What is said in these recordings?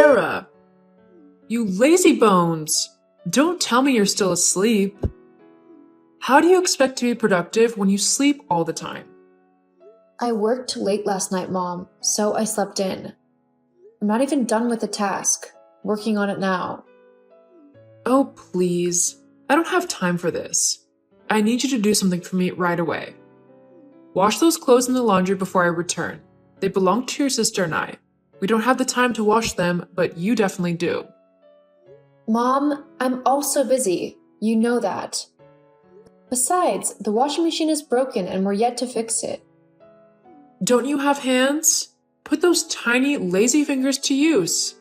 Sarah! You lazy bones! Don't tell me you're still asleep. How do you expect to be productive when you sleep all the time? I worked late last night, Mom, so I slept in. I'm not even done with the task. Working on it now. Oh, please. I don't have time for this. I need you to do something for me right away. Wash those clothes in the laundry before I return. They belong to your sister and I. We don't have the time to wash them, but you definitely do. Mom, I'm also busy. You know that. Besides, the washing machine is broken and we're yet to fix it. Don't you have hands? Put those tiny, lazy fingers to use.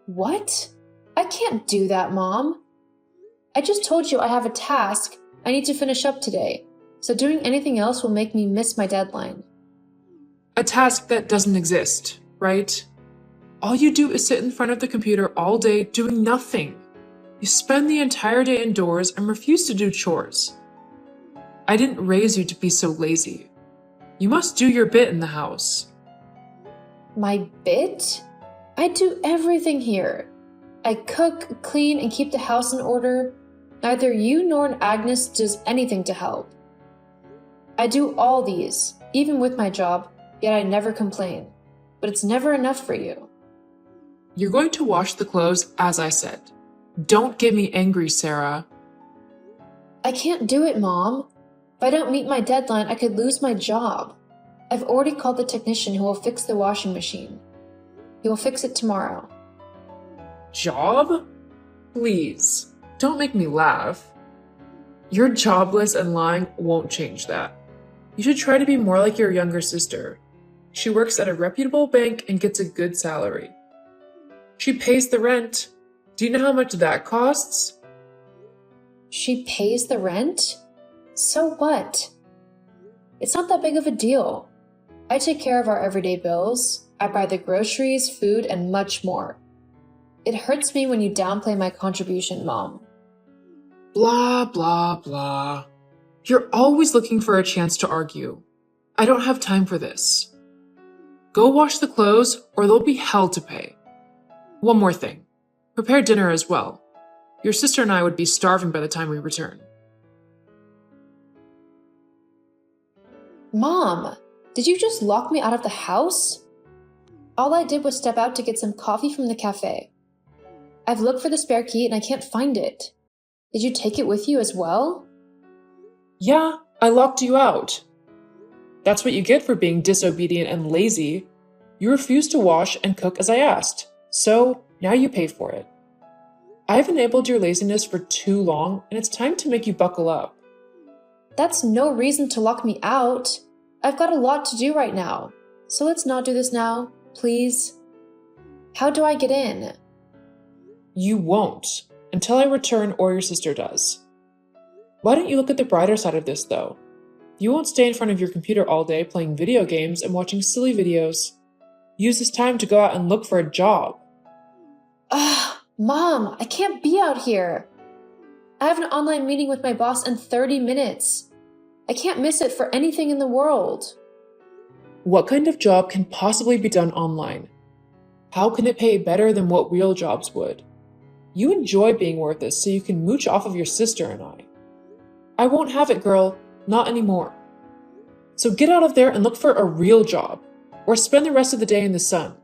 What? I can't do that, Mom. I just told you I have a task I need to finish up today, so doing anything else will make me miss my deadline. A task that doesn't exist, right? All you do is sit in front of the computer all day doing nothing. You spend the entire day indoors and refuse to do chores. I didn't raise you to be so lazy. You must do your bit in the house. My bit? I do everything here. I cook, clean, and keep the house in order. Neither you nor Agnes does anything to help. I do all these, even with my job, yet I never complain. But it's never enough for you. You're going to wash the clothes, as I said. Don't get me angry, Sarah. I can't do it, Mom. If I don't meet my deadline, I could lose my job. I've already called the technician who will fix the washing machine. He will fix it tomorrow. Job? Please, don't make me laugh. You're jobless and lying won't change that. You should try to be more like your younger sister. She works at a reputable bank and gets a good salary. She pays the rent. Do you know how much that costs? She pays the rent? So what? It's not that big of a deal. I take care of our everyday bills. I buy the groceries, food, and much more. It hurts me when you downplay my contribution, Mom. Blah, blah, blah. You're always looking for a chance to argue. I don't have time for this. Go wash the clothes or there'll be hell to pay. One more thing. Prepare dinner as well. Your sister and I would be starving by the time we return. Mom, did you just lock me out of the house? All I did was step out to get some coffee from the cafe. I've looked for the spare key and I can't find it. Did you take it with you as well? Yeah, I locked you out. That's what you get for being disobedient and lazy. You refused to wash and cook as I asked, so now you pay for it. I've enabled your laziness for too long, and it's time to make you buckle up. That's no reason to lock me out. I've got a lot to do right now, so let's not do this now, please. How do I get in? You won't, until I return or your sister does. Why don't you look at the brighter side of this, though? You won't stay in front of your computer all day playing video games and watching silly videos. Use this time to go out and look for a job. Mom, I can't be out here. I have an online meeting with my boss in 30 minutes. I can't miss it for anything in the world. What kind of job can possibly be done online? How can it pay better than what real jobs would? You enjoy being worthless so you can mooch off of your sister and I. I won't have it, girl. Not anymore. So get out of there and look for a real job, or spend the rest of the day in the sun.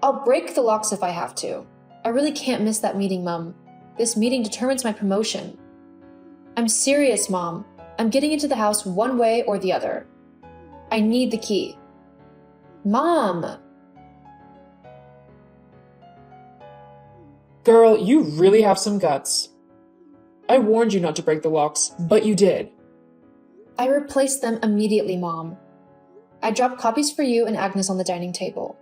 I'll break the locks if I have to. I really can't miss that meeting, Mom. This meeting determines my promotion. I'm serious, Mom. I'm getting into the house one way or the other. I need the key. Mom! Girl, you really have some guts. I warned you not to break the locks, but you did. I replaced them immediately, Mom. I dropped copies for you and Agnes on the dining table.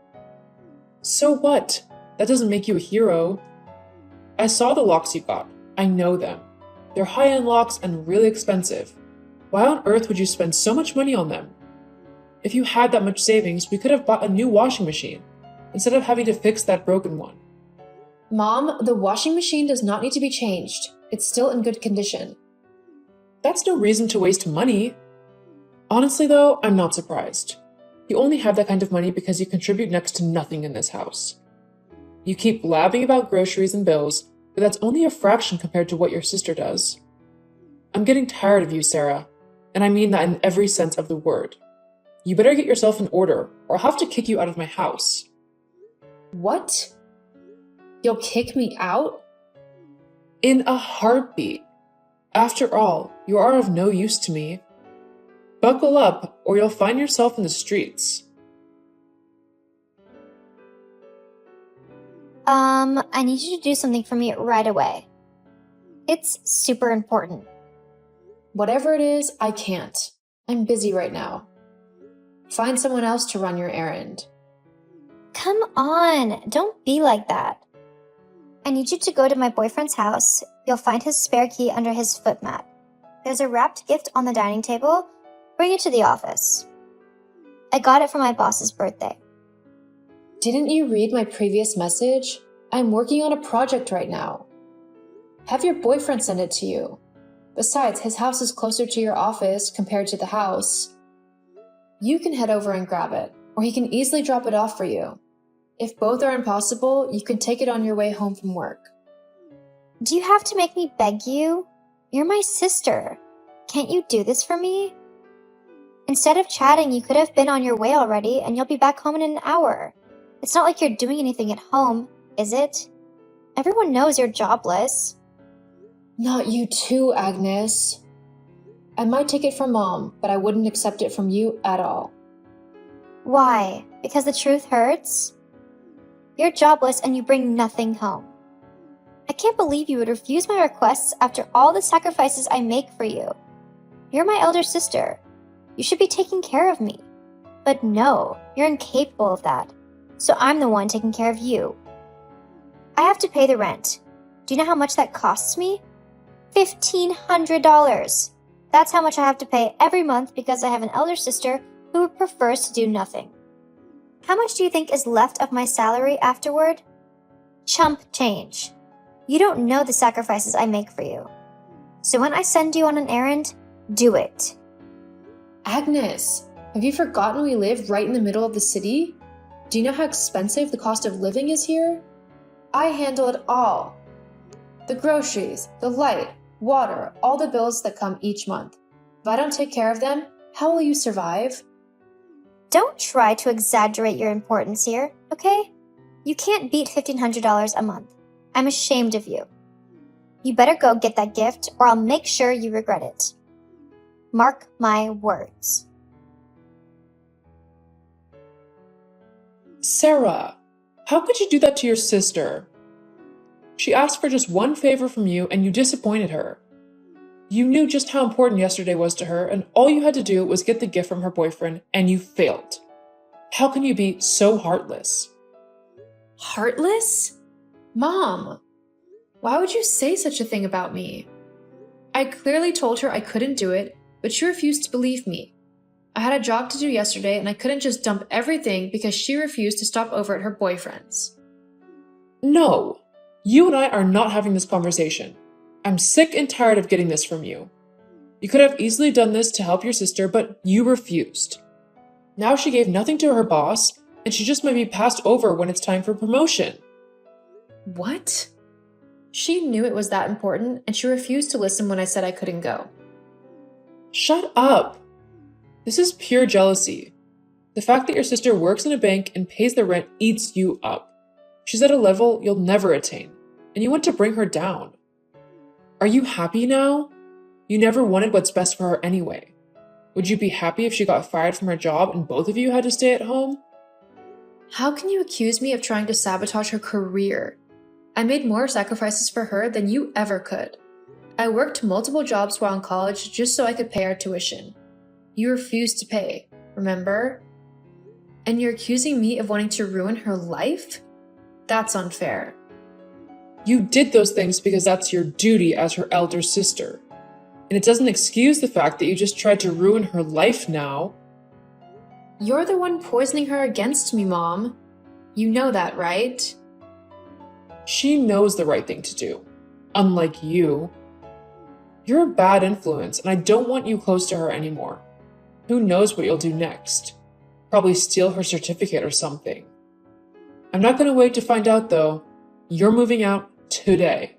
So what? That doesn't make you a hero. I saw the locks you got. I know them. They're high-end locks and really expensive. Why on earth would you spend so much money on them? If you had that much savings, we could have bought a new washing machine, instead of having to fix that broken one. Mom, the washing machine does not need to be changed. It's still in good condition. That's no reason to waste money. Honestly though, I'm not surprised. You only have that kind of money because you contribute next to nothing in this house. You keep blabbing about groceries and bills, but that's only a fraction compared to what your sister does. I'm getting tired of you, Sarah, and I mean that in every sense of the word. You better get yourself in order, or I'll have to kick you out of my house. What? You'll kick me out? In a heartbeat. After all, you are of no use to me. Buckle up, or you'll find yourself in the streets. I need you to do something for me right away. It's super important. Whatever it is, I can't. I'm busy right now. Find someone else to run your errand. Come on, don't be like that. I need you to go to my boyfriend's house. You'll find his spare key under his foot mat. There's a wrapped gift on the dining table. Bring it to the office. I got it for my boss's birthday. Didn't you read my previous message? I'm working on a project right now. Have your boyfriend send it to you. Besides, his house is closer to your office compared to the house. You can head over and grab it, or he can easily drop it off for you. If both are impossible, you can take it on your way home from work. Do you have to make me beg you? You're my sister. Can't you do this for me? Instead of chatting, you could have been on your way already, and you'll be back home in an hour. It's not like you're doing anything at home, is it? Everyone knows you're jobless. Not you too, Agnes. I might take it from Mom, but I wouldn't accept it from you at all. Why? Because the truth hurts? You're jobless and you bring nothing home. I can't believe you would refuse my requests after all the sacrifices I make for you. You're my elder sister. You should be taking care of me. But no, you're incapable of that. So I'm the one taking care of you. I have to pay the rent. Do you know how much that costs me? $1,500. That's how much I have to pay every month because I have an elder sister who prefers to do nothing. How much do you think is left of my salary afterward? Chump change. You don't know the sacrifices I make for you. So when I send you on an errand, do it. Agnes, have you forgotten we live right in the middle of the city? Do you know how expensive the cost of living is here? I handle it all. The groceries, the light, water, all the bills that come each month. If I don't take care of them, how will you survive? Don't try to exaggerate your importance here, okay? You can't beat $1,500 a month. I'm ashamed of you. You better go get that gift or I'll make sure you regret it. Mark my words. Sarah, how could you do that to your sister? She asked for just one favor from you and you disappointed her. You knew just how important yesterday was to her and all you had to do was get the gift from her boyfriend and you failed. How can you be so heartless? Heartless? Mom, why would you say such a thing about me? I clearly told her I couldn't do it, but she refused to believe me. I had a job to do yesterday and I couldn't just dump everything because she refused to stop over at her boyfriend's. No, you and I are not having this conversation. I'm sick and tired of getting this from you. You could have easily done this to help your sister, but you refused. Now she gave nothing to her boss, and she just might be passed over when it's time for promotion. What? She knew it was that important, and she refused to listen when I said I couldn't go. Shut up. This is pure jealousy. The fact that your sister works in a bank and pays the rent eats you up. She's at a level you'll never attain, and you want to bring her down. Are you happy now? You never wanted what's best for her anyway. Would you be happy if she got fired from her job and both of you had to stay at home? How can you accuse me of trying to sabotage her career? I made more sacrifices for her than you ever could. I worked multiple jobs while in college just so I could pay her tuition. You refused to pay, remember? And you're accusing me of wanting to ruin her life? That's unfair. You did those things because that's your duty as her elder sister. And it doesn't excuse the fact that you just tried to ruin her life now. You're the one poisoning her against me, Mom. You know that, right? She knows the right thing to do, unlike you. You're a bad influence, and I don't want you close to her anymore. Who knows what you'll do next? Probably steal her certificate or something. I'm not going to wait to find out, though. You're moving out today.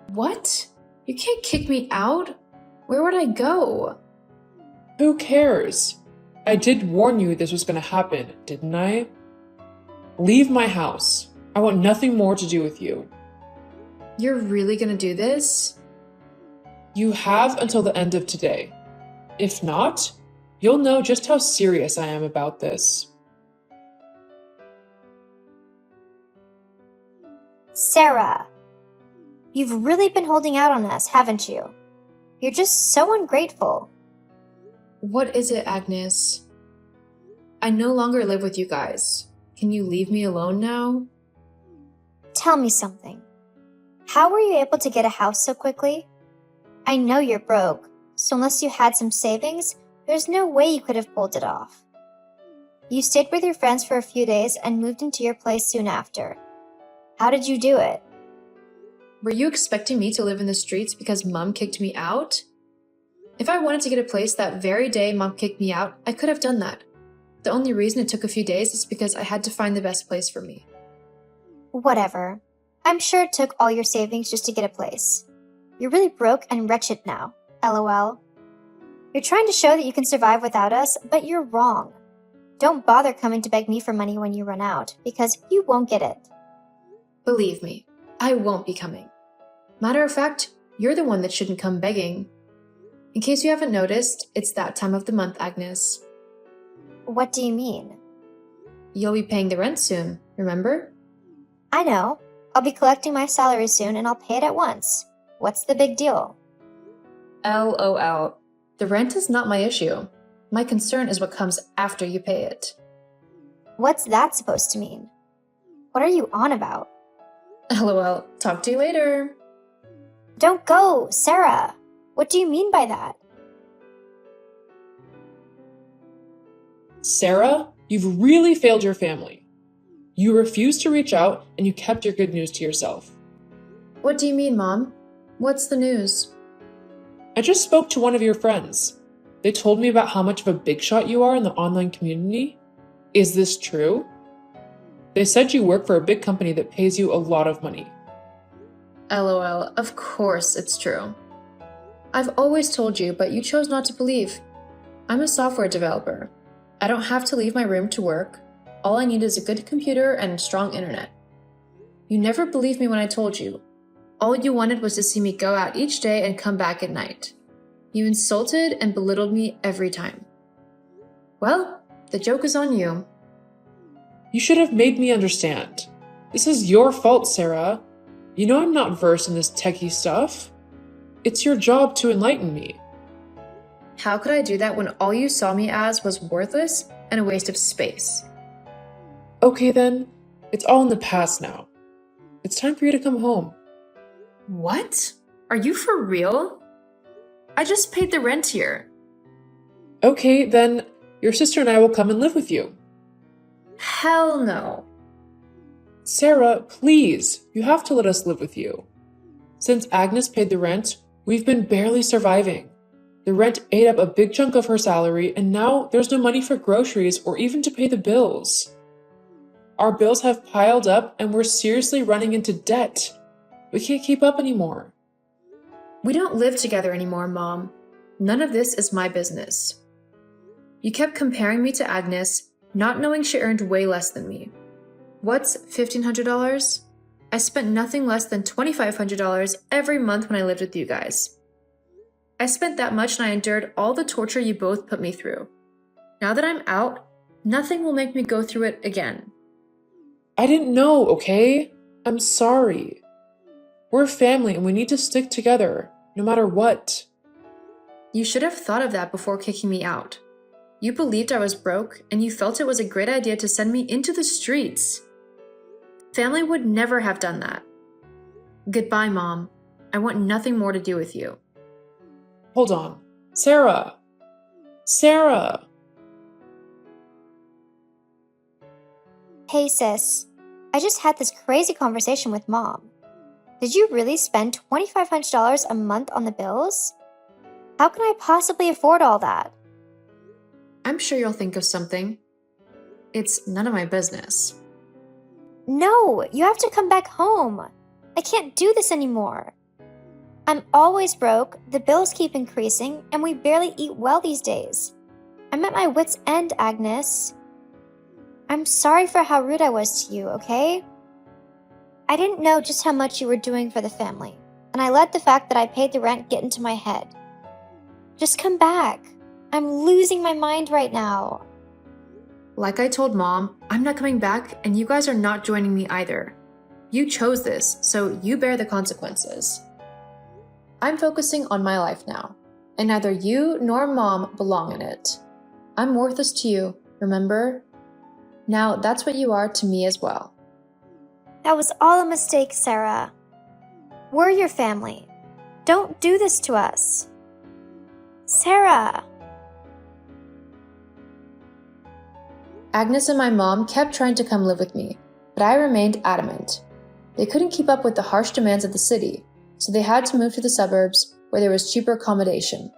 What? You can't kick me out? Where would I go? Who cares? I did warn you this was going to happen, didn't I? Leave my house. I want nothing more to do with you. You're really gonna do this? You have until the end of today. If not, you'll know just how serious I am about this. Sarah, you've really been holding out on us, haven't you? You're just so ungrateful. What is it, Agnes? I no longer live with you guys. Can you leave me alone now? Tell me something. How were you able to get a house so quickly? I know you're broke, so unless you had some savings, there's no way you could have pulled it off. You stayed with your friends for a few days and moved into your place soon after. How did you do it? Were you expecting me to live in the streets because Mom kicked me out? If I wanted to get a place that very day Mom kicked me out, I could have done that. The only reason it took a few days is because I had to find the best place for me. Whatever. I'm sure it took all your savings just to get a place. You're really broke and wretched now. LOL. You're trying to show that you can survive without us, but you're wrong. Don't bother coming to beg me for money when you run out, because you won't get it. Believe me, I won't be coming. Matter of fact, you're the one that shouldn't come begging. In case you haven't noticed, it's that time of the month, Agnes. What do you mean? You'll be paying the rent soon, remember? I know. I'll be collecting my salary soon and I'll pay it at once. What's the big deal? LOL. The rent is not my issue. My concern is what comes after you pay it. What's that supposed to mean? What are you on about? LOL. Talk to you later. Don't go, Sarah. What do you mean by that? Sarah, you've really failed your family. You refused to reach out and you kept your good news to yourself. What do you mean, Mom? What's the news? I just spoke to one of your friends. They told me about how much of a big shot you are in the online community. Is this true? They said you work for a big company that pays you a lot of money. LOL. Of course it's true. I've always told you, but you chose not to believe. I'm a software developer. I don't have to leave my room to work. All I need is a good computer and strong internet. You never believed me when I told you. All you wanted was to see me go out each day and come back at night. You insulted and belittled me every time. Well, the joke is on you. You should have made me understand. This is your fault, Sarah. You know I'm not versed in this techie stuff. It's your job to enlighten me. How could I do that when all you saw me as was worthless and a waste of space? Okay then, it's all in the past now. It's time for you to come home. What? Are you for real? I just paid the rent here. Okay, then your sister and I will come and live with you. Hell no. Sarah, please, you have to let us live with you. Since Agnes paid the rent, we've been barely surviving. The rent ate up a big chunk of her salary, and now there's no money for groceries or even to pay the bills. Our bills have piled up, and we're seriously running into debt. We can't keep up anymore. We don't live together anymore, Mom. None of this is my business. You kept comparing me to Agnes, not knowing she earned way less than me. What's $1,500? I spent nothing less than $2,500 every month when I lived with you guys. I spent that much and I endured all the torture you both put me through. Now that I'm out, nothing will make me go through it again. I didn't know, okay? I'm sorry. We're family and we need to stick together, no matter what. You should have thought of that before kicking me out. You believed I was broke and you felt it was a great idea to send me into the streets. Family would never have done that. Goodbye, Mom. I want nothing more to do with you. Hold on. Sarah! Sarah! Hey sis, I just had this crazy conversation with Mom. Did you really spend $2,500 a month on the bills? How can I possibly afford all that? I'm sure you'll think of something. It's none of my business. No, you have to come back home. I can't do this anymore. I'm always broke, the bills keep increasing, and we barely eat well these days. I'm at my wit's end, Agnes. I'm sorry for how rude I was to you, okay? I didn't know just how much you were doing for the family, and I let the fact that I paid the rent get into my head. Just come back. I'm losing my mind right now. Like I told Mom, I'm not coming back, and you guys are not joining me either. You chose this, so you bear the consequences. I'm focusing on my life now, and neither you nor Mom belong in it. I'm worthless to you, remember? Now that's what you are to me as well. That was all a mistake, Sarah. We're your family. Don't do this to us. Sarah! Agnes and my mom kept trying to come live with me, but I remained adamant. They couldn't keep up with the harsh demands of the city, so they had to move to the suburbs where there was cheaper accommodation.